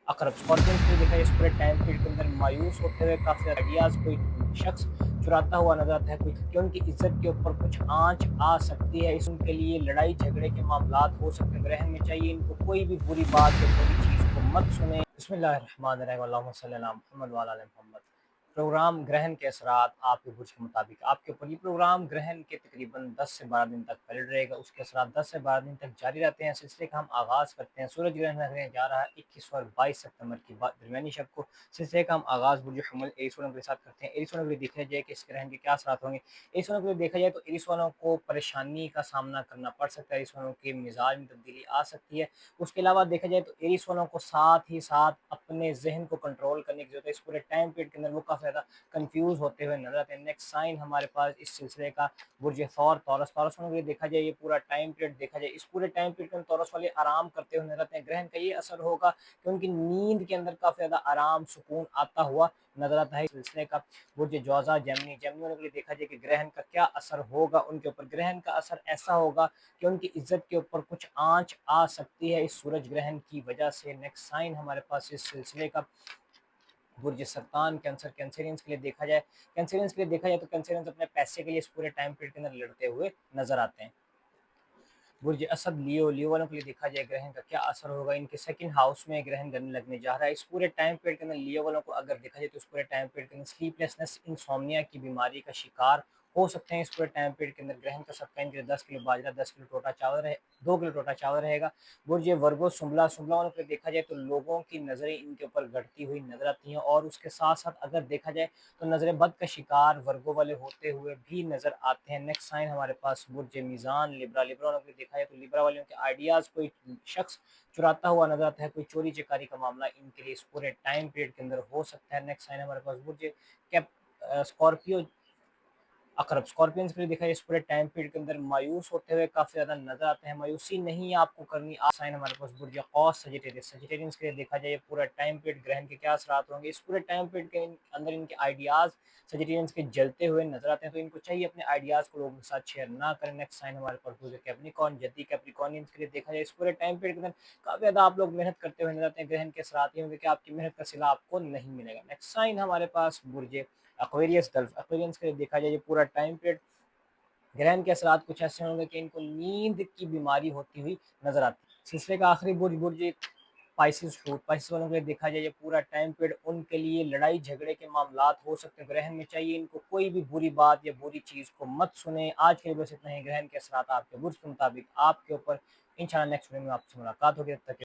अकरब Scorpions को देखा जाए इस पूरे टाइम पीरियड के अंदर मायूस होते हुए काफ़ी ज़्यादा आइडियाज़ कोई शख्स चुराता हुआ नजर आता है, कोई कि उनकी इज्जत के ऊपर कुछ आंच आ सकती है, इस उनके लिए लड़ाई झगड़े के मामलात हो सकते हैं। ग्रहण में चाहिए इनको कोई भी बुरी बात या बुरी चीज़ को मत सुने। बिस्मिल्लाहिर्रहमानिर्रहीम, अल्लाहुम्मा सल्ली अला मुहम्मद व अला आलि मुहम्मद। प्रोग्राम ग्रहण के असरात आपके बुर्ज के मुताबिक आपके ऊपर। ये प्रोग्राम ग्रहण के तकरीबन 10 से 12 दिन तक फैल रहेगा। उसके असरात 10 से 12 दिन तक जारी रहते हैं। सिलसिले का हम आगाज़ करते हैं। सूरज ग्रहण लगने जा रहा है 21 और 22 सितंबर की दरमियानी शब को। सिलसिले का हम आगाज़ बुर्ज हमल एरिस वालों के साथ करते हैं। एरिस वालों के लिए देखा जाए कि इस ग्रहण के क्या असरात होंगे। एरिस वालों के लिए देखा जाए तो एरिस वालों को परेशानी का सामना करना पड़ सकता है। एरिस वालों के मिजाज में तब्दीली आ सकती है। उसके अलावा देखा जाए तो एरिस वालों को साथ ही साथ अपने जहन को कंट्रोल करने की जरूरत है। इस पूरे टाइम पीरियड के अंदर वो काफ़ी ज़्यादा कंफ्यूज होते हुए नजर आते हैं। नेक्स्ट साइन हमारे पास इस सिलसिले का बुर्ज थौर तौरस। तौरस वालों के लिए देखा जाए ये पूरा टाइम पीरियड देखा जाए, इस पूरे टाइम पीरियड में तौरस वाले आराम करते हुए नजर आते हैं। ग्रहण का ये असर होगा कि उनकी नींद के अंदर काफ़ी ज़्यादा आराम सुकून आता हुआ नजर आता है। इस सिलसिले का बुर्ज जौज़ा जेमिनी। जेमिनी वालों के लिए देखा जाए कि ग्रहण का क्या असर होगा उनके ऊपर। ग्रहण का असर ऐसा होगा कि उनकी इज्जत के ऊपर कुछ आंच आ सकती है इस सूरज ग्रहण की वजह से। नेक्स्ट साइन हमारे पास इस सिलसिले का बुर्ज सरतान कैंसर। कैंसरियंस के लिए देखा जाए, कैंसरियंस के लिए देखा जाए तो कैंसरियंस अपने पैसे के लिए इस पूरे टाइम पीरियड के अंदर लड़ते हुए नजर आते हैं। बुर्ज असद लियो। लियो वालों के लिए देखा जाए ग्रहण का क्या असर होगा। इनके सेकंड हाउस में ग्रहण लगने जा रहा है। इस पूरे टाइम पीरियड के अंदर लियो वालों को अगर देखा जाए तो इस पूरे टाइम पीरियड के अंदर स्लीपलेसनेस इंसोम्निया की बीमारी का शिकार हो सकते हैं। इस पूरे टाइम पीरियड के अंदर ग्रहण का सबका इनके 10 किलो बाजरा, 10 किलो टोटा चावल रहे, 2 किलो टोटा चावल रहेगा। बुर्ज वर्गो सुंबला। सुंबला वालों को देखा जाए तो लोगों की नज़रें इनके ऊपर घटती हुई नजर आती हैं और उसके साथ साथ अगर देखा जाए तो नजर बद का शिकार वर्गो वाले होते हुए भी नजर आते हैं। नेक्स्ट साइन हमारे पास बुर्ज मीज़ान लिब्रा। लिब्रा वालों को देखा जाए तो लिब्रा वालों के आइडियाज़ कोई शख्स चुराता हुआ नजर आता है, कोई चोरी चकारी का मामला इनके लिए इस पूरे टाइम पीरियड के अंदर हो सकता है। नेक्स्ट साइन हमारे पास बुर्ज कैप स्कॉर्पियो अकरब। स्कॉर्पियंस के लिए देखा जाए इस पूरे टाइम पीरियड के अंदर मायूस होते हुए काफ़ी ज़्यादा नजर आते हैं। मायूसी नहीं आपको करनी। साइन हमारे पास बुर्ज कौस सजिटेरियस। सजिटेरियंस के लिए देखा जाए पूरा टाइम पीरियड ग्रहण के क्या असरात होंगे। इस पूरे टाइम पीरियड के अंदर इनके आइडियाज़ सजिटेरियंस के जलते हुए नजर आते हैं, तो इनको चाहिए अपने आइडियाज़ को लोगों के साथ शेयर ना करें। नेक्स्ट साइन हमारे पास बुर्ज कैप्रिकॉर्न जद्दी। कैप्रिकॉर्नियंस के लिए देखा जाए इस पूरे टाइम पीरियड के अंदर काफ़ी ज़्यादा आप लोग मेहनत करते हुए नजर आते हैं। ग्रहण के असरात ये होंगे कि आपकी मेहनत का सिला आपको नहीं मिलेगा। नेक्स्ट साइन हमारे पास बुर्ज एक्वेरियस गल्फ। एक्वेरियंस के लिए देखा जाए ये पूरा टाइम पीरियड ग्रहण के असरात कुछ ऐसे होंगे कि इनको नींद की बीमारी होती हुई नजर आती है। सिलसिले का आखिरी बुर्ज बुर्ज स्पाइसेस फ्रूट। स्पाइसेस वालों के लिए देखा जाए ये पूरा टाइम पीरियड उनके लिए लड़ाई झगड़े के मामलात हो सकते हैं। ग्रहण में चाहिए इनको कोई भी बुरी बात या बुरी चीज़ को मत सुने। आज के लिए बस इतना ही। ग्रहण के असरात आपके बुर्ज के मुताबिक आपके ऊपर। इंशाल्लाह नेक्स्ट वीडियो में आपसे मुलाकात होगी। तब तक